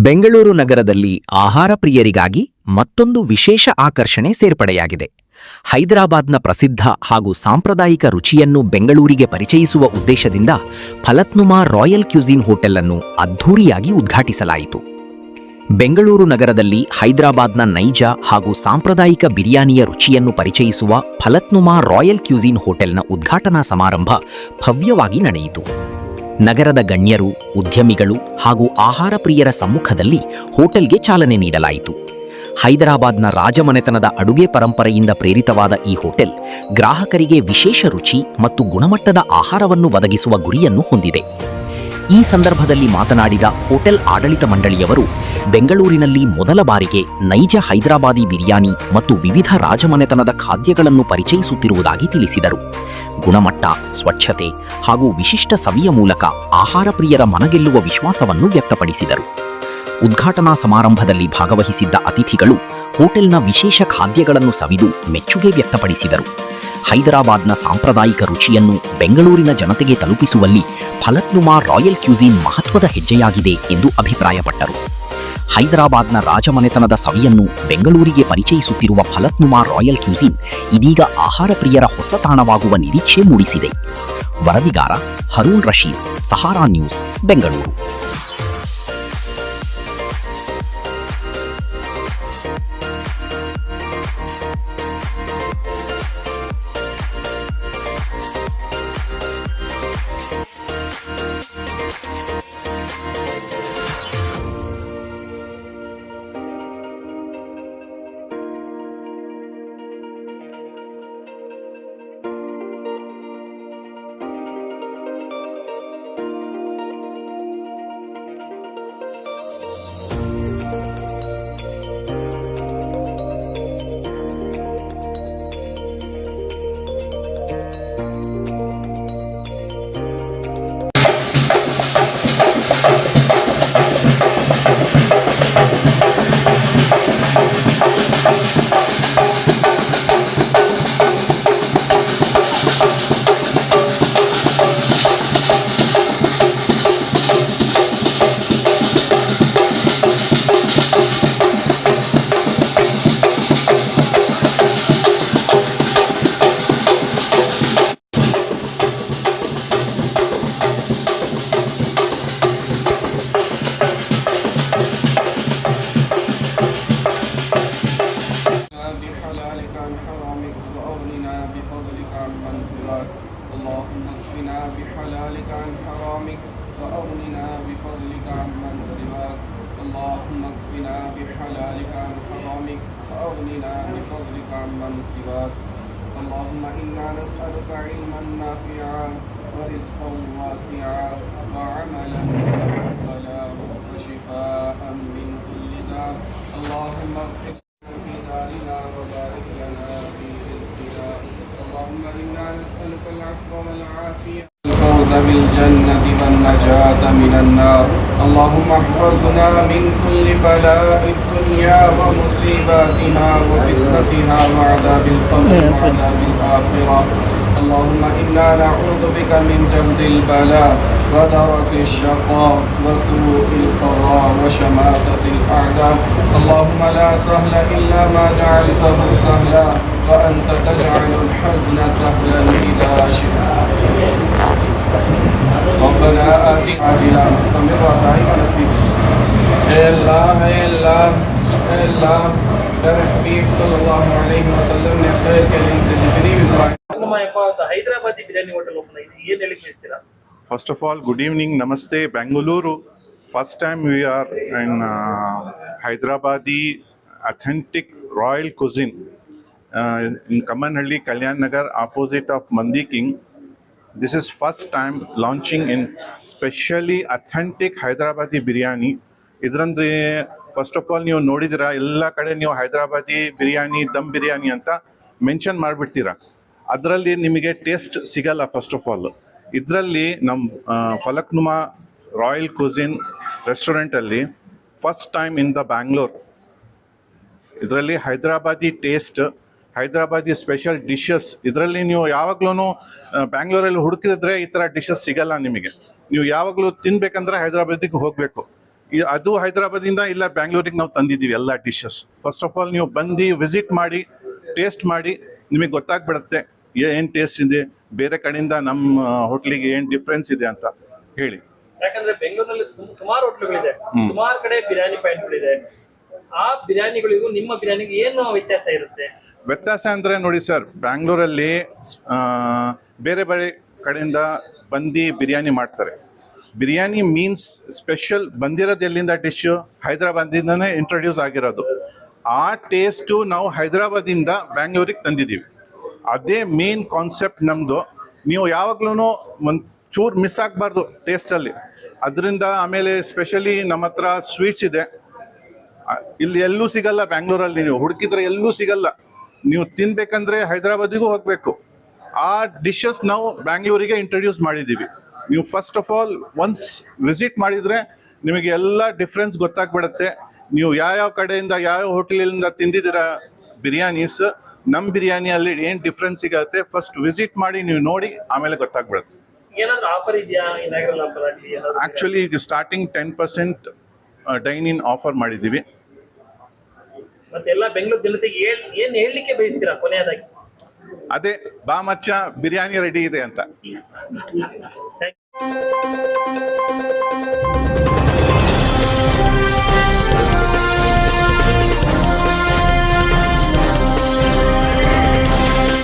ಬೆಂಗಳೂರು ನಗರದಲ್ಲಿ ಆಹಾರ ಪ್ರಿಯರಿಗಾಗಿ ಮತ್ತೊಂದು ವಿಶೇಷ ಆಕರ್ಷಣೆ ಸೇರ್ಪಡೆಯಾಗಿದೆ. ಹೈದರಾಬಾದ್ನ ಪ್ರಸಿದ್ಧ ಹಾಗೂ ಸಾಂಪ್ರದಾಯಿಕ ರುಚಿಯನ್ನು ಬೆಂಗಳೂರಿಗೆ ಪರಿಚಯಿಸುವ ಉದ್ದೇಶದಿಂದ ಫಲತ್ನುಮಾ ರಾಯಲ್ ಕ್ಯೂಸಿನ್ ಹೋಟೆಲ್ ಅನ್ನು ಅದ್ಧೂರಿಯಾಗಿ ಉದ್ಘಾಟಿಸಲಾಯಿತು. ಬೆಂಗಳೂರು ನಗರದಲ್ಲಿ ಹೈದರಾಬಾದ್ನ ನೈಜ ಹಾಗೂ ಸಾಂಪ್ರದಾಯಿಕ ಬಿರಿಯಾನಿಯ ರುಚಿಯನ್ನು ಪರಿಚಯಿಸುವ ಫಲತ್ನುಮಾ ರಾಯಲ್ ಕ್ಯೂಸಿನ್ ಹೋಟೆಲ್ನ ಉದ್ಘಾಟನಾ ಸಮಾರಂಭ ಭವ್ಯವಾಗಿ ನಡೆಯಿತು. ನಗರದ ಗಣ್ಯರು, ಉದ್ಯಮಿಗಳು ಹಾಗೂ ಆಹಾರ ಪ್ರಿಯರ ಸಮ್ಮುಖದಲ್ಲಿ ಹೋಟೆಲ್ಗೆ ಚಾಲನೆ ನೀಡಲಾಯಿತು. ಹೈದರಾಬಾದ್ನ ರಾಜಮನೆತನದ ಅಡುಗೆ ಪರಂಪರೆಯಿಂದ ಪ್ರೇರಿತವಾದ ಈ ಹೋಟೆಲ್ ಗ್ರಾಹಕರಿಗೆ ವಿಶೇಷ ರುಚಿ ಮತ್ತು ಗುಣಮಟ್ಟದ ಆಹಾರವನ್ನು ಒದಗಿಸುವ ಗುರಿಯನ್ನು ಹೊಂದಿದೆ. ಈ ಸಂದರ್ಭದಲ್ಲಿ ಮಾತನಾಡಿದ ಹೋಟೆಲ್ ಆಡಳಿತ ಮಂಡಳಿಯವರು, ಬೆಂಗಳೂರಿನಲ್ಲಿ ಮೊದಲ ಬಾರಿಗೆ ನೈಜ ಹೈದರಾಬಾದಿ ಬಿರಿಯಾನಿ ಮತ್ತು ವಿವಿಧ ರಾಜಮನೆತನದ ಖಾದ್ಯಗಳನ್ನು ಪರಿಚಯಿಸುತ್ತಿರುವುದಾಗಿ ತಿಳಿಸಿದರು. ಗುಣಮಟ್ಟ, ಸ್ವಚ್ಛತೆ ಹಾಗೂ ವಿಶಿಷ್ಟ ಸವಿಯ ಮೂಲಕ ಆಹಾರ ಪ್ರಿಯರ ಮನಗೆಲ್ಲುವ ವಿಶ್ವಾಸವನ್ನು ವ್ಯಕ್ತಪಡಿಸಿದರು. ಉದ್ಘಾಟನಾ ಸಮಾರಂಭದಲ್ಲಿ ಭಾಗವಹಿಸಿದ್ದ ಅತಿಥಿಗಳು ಹೋಟೆಲ್ನ ವಿಶೇಷ ಖಾದ್ಯಗಳನ್ನು ಸವಿದು ಮೆಚ್ಚುಗೆ ವ್ಯಕ್ತಪಡಿಸಿದರು. ಹೈದರಾಬಾದ್ನ ಸಾಂಪ್ರದಾಯಿಕ ರುಚಿಯನ್ನು ಬೆಂಗಳೂರಿನ ಜನತೆಗೆ ತಲುಪಿಸುವಲ್ಲಿ ಫಲತ್ನುಮಾ ರಾಯಲ್ ಕ್ಯೂಸಿನ್ ಮಹತ್ವದ ಹೆಜ್ಜೆಯಾಗಿದೆ ಎಂದು ಅಭಿಪ್ರಾಯಪಟ್ಟರು. ಹೈದರಾಬಾದ್ನ ರಾಜಮನೆತನದ ಸವಿಯನ್ನು ಬೆಂಗಳೂರಿಗೆ ಪರಿಚಯಿಸುತ್ತಿರುವ ಫಲತ್ನುಮಾ ರಾಯಲ್ ಕ್ಯೂಸಿನ್ ಇದೀಗ ಆಹಾರ ಪ್ರಿಯರ ಹೊಸ ತಾಣವಾಗುವ ನಿರೀಕ್ಷೆ ಮೂಡಿಸಿದೆ. ವರದಿಗಾರ Haroon Rashid, Sahara news, Bengaluru. اللهم اكفنا بحلالك عن حرامك وأغننا بفضلك عمن سواك. اللهم اكفنا بحلالك عن حرامك وأغننا بفضلك عمن سواك. اللهم إنا نسألك علما نافعا ورزقا واسعا وعملا متقبلا وشفاء من كل داء. اللهم اغفر في دارنا وبارك لنا في رزقنا. اللهم إنا نسألك العفو والعافية والفوز بالجنة والنجاة من النار. اللهم احفظنا من كل بلاء الدنيا ومصيباتها وفتنتها وعذاب القبر وعذاب الآخرة. اللهم إنا نعوذ بك من جهد البلاء ودرك الشقاء وسوء القضاء وشماتة الأعداء. اللهم لا سهل إلا ما جعلته سهلا وأنت تجعل الحزن سهلا إذا شئت. ربنا آتنا عاجلا مستمرا دائما نصيبا. اے اللہ در حبیب صلی اللہ علیہ وسلم نے خیر کے دن سے جتنی بھی دعائیں Hyderabadi biryani hotel open ಆಗಿದೆ, ಏನು ಹೇಳಿ ಬಯಸ್ತೀರಾ? First of all, good evening, namaste, Bengaluru. First time we are in Hyderabadi authentic royal cuisine in Kamanhalli, Kalyan Nagar, opposite of Mandi King. This is first time launching in specially authentic Hyderabadi biryani. ಇದರಂದ್ರೆ first of all ನೀವು ನೋಡಿದಿರಾ, ಎಲ್ಲ ಕಡೆ ನೀವು ಹೈದರಾಬಾದಿ ಬಿರಿಯಾನಿ, ದಮ್ ಬಿರಿಯಾನಿ ಅಂತ mention ಮಾಡಿಬಿಡ್ತೀರಾ. ಅದರಲ್ಲಿ ನಿಮಗೆ taste ಸಿಗಲ್ಲ. ಫಸ್ಟ್ ಆಫ್ ಆಲ್ ಇದರಲ್ಲಿ ನಮ್ಮ ಫಲಕ್ನುಮಾ ರಾಯಲ್ ಕ್ಯೂಸಿನ್ ರೆಸ್ಟೋರೆಂಟಲ್ಲಿ first time in the Bangalore, ಇದರಲ್ಲಿ Hyderabadi taste, Hyderabadi special dishes. ಇದರಲ್ಲಿ ನೀವು ಯಾವಾಗ್ಲೂ ಬ್ಯಾಂಗ್ಳೂರಲ್ಲಿ ಹುಡುಕಿದ್ರೆ ಈ ಥರ ಡಿಶಸ್ ಸಿಗಲ್ಲ ನಿಮಗೆ. ನೀವು ಯಾವಾಗಲೂ ತಿನ್ಬೇಕಂದ್ರೆ ಹೈದರಾಬಾದಿಗೆ ಹೋಗಬೇಕು. ಅದು ಹೈದರಾಬಾದಿಂದ ಇಲ್ಲ ಬ್ಯಾಂಗ್ಳೂರಿಗೆ ನಾವು ತಂದಿದ್ದೀವಿ ಎಲ್ಲ ಡಿಶಸ್. ಫಸ್ಟ್ ಆಫ್ ಆಲ್ ನೀವು ಬಂದು ವಿಸಿಟ್ ಮಾಡಿ ಟೇಸ್ಟ್ ಮಾಡಿ ನಿಮಗೆ ಗೊತ್ತಾಗ್ಬಿಡುತ್ತೆ ಏನು ಟೇಸ್ಟ್ ಇದೆ, ಬೇರೆ ಕಡೆಯಿಂದ ನಮ್ಮ ಹೋಟ್ಲಿಗೆ ಏನು ಡಿಫ್ರೆನ್ಸ್ ಇದೆ ಅಂತ ಹೇಳಿ. ಯಾಕಂದ್ರೆ ಬೆಂಗಳೂರಲ್ಲಿ ಸುಮಾರು ಹೋಟ್ಲುಗಳಿದೆ, ಸುಮಾರು ಕಡೆ ಬಿರಿಯಾನಿ ಪಾಯಿಂಟ್ಗಳಿದೆ. ಆ ಬಿರಿಯಾನಿಗಳಿಗೂ ನಿಮ್ಮ ಬಿರಿಯಾನಿಗೆ ಏನು ವ್ಯತ್ಯಾಸ ಇರುತ್ತೆ? ವ್ಯತ್ಯಾಸ ಅಂದರೆ ನೋಡಿ ಸರ್, ಬ್ಯಾಂಗ್ಳೂರಲ್ಲಿ ಬೇರೆ ಬೇರೆ ಕಡೆಯಿಂದ ಬಂದು ಬಿರಿಯಾನಿ ಮಾಡ್ತಾರೆ. ಬಿರಿಯಾನಿ ಮೀನ್ಸ್ ಸ್ಪೆಷಲ್ ಬಂದಿರೋದು ಎಲ್ಲಿಂದ ಡಿಶ್ಶು ಹೈದರಾಬಾದಿಂದನೇ ಇಂಟ್ರೊಡ್ಯೂಸ್ ಆಗಿರೋದು. ಆ ಟೇಸ್ಟು ನಾವು ಹೈದರಾಬಾದಿಂದ ಬ್ಯಾಂಗ್ಳೂರಿಗೆ ತಂದಿದ್ದೀವಿ. ಅದೇ ಮೇನ್ ಕಾನ್ಸೆಪ್ಟ್ ನಮ್ಮದು. ನೀವು ಯಾವಾಗ್ಲೂ ಒಂದು ಚೂರು ಮಿಸ್ ಆಗಬಾರ್ದು ಟೇಸ್ಟಲ್ಲಿ. ಅದರಿಂದ ಆಮೇಲೆ ಸ್ಪೆಷಲಿ ನಮ್ಮ ಹತ್ರ ಸ್ವೀಟ್ಸ್ ಇದೆ, ಇಲ್ಲಿ ಎಲ್ಲೂ ಸಿಗಲ್ಲ. ಬ್ಯಾಂಗ್ಳೂರಲ್ಲಿ ನೀವು ಹುಡುಕಿದ್ರೆ ಎಲ್ಲೂ ಸಿಗಲ್ಲ. ನೀವು ತಿನ್ಬೇಕಂದ್ರೆ ಹೈದರಾಬಾದಿಗೂ ಹೋಗಬೇಕು. ಆ ಡಿಶಸ್ ನಾವು ಬ್ಯಾಂಗ್ಳೂರಿಗೆ ಇಂಟ್ರೊಡ್ಯೂಸ್ ಮಾಡಿದ್ದೀವಿ. ನೀವು first of all once visit ಮಾಡಿದರೆ ನಿಮಗೆ ಎಲ್ಲ ಡಿಫ್ರೆನ್ಸ್ ಗೊತ್ತಾಗ್ಬಿಡುತ್ತೆ. ನೀವು ಯಾವ್ಯಾವ ಕಡೆಯಿಂದ ಯಾವ್ಯಾವ ಹೋಟೆಲಿಂದ ತಿಂದಿದ್ದೀರ ಬಿರಿಯಾನೀಸ್, ನಮ್ಮ ಬಿರಿಯಾನಿಯಲ್ಲಿ ಏನು ಡಿಫ್ರೆನ್ಸ್ ಸಿಗುತ್ತೆ ಫಸ್ಟ್ ವಿಸಿಟ್ ಮಾಡಿ ನೀವು ನೋಡಿ, ಆಮೇಲೆ ಗೊತ್ತಾಗ್ಬಿಡುತ್ತೆ. ಏನಾದ್ರು ಆಫರ್ ಇದೆಯಾ? ಇನಾಗ್ರಲ್ ಆಫರ್ ಆಗಲಿ? ಆ್ಯಕ್ಚುಲಿ ಈಗ ಸ್ಟಾರ್ಟಿಂಗ್ 10% ಡೈನ್ ಇನ್ ಆಫರ್ ಮಾಡಿದ್ದೀವಿ. ಮತ್ತೆ ಎಲ್ಲ ಬೆಂಗಳೂರು ಜನತೆಗೆ ಏನ್ ಹೇಳಲಿಕ್ಕೆ ಬಯಸ್ತೀರಾ ಕೊನೆಯದಾಗಿ? ಅದೇ ಬಾ ಮಚ್ಚ ಬಿರಿಯಾನಿ ರೆಡಿ ಇದೆ ಅಂತ. Thank you.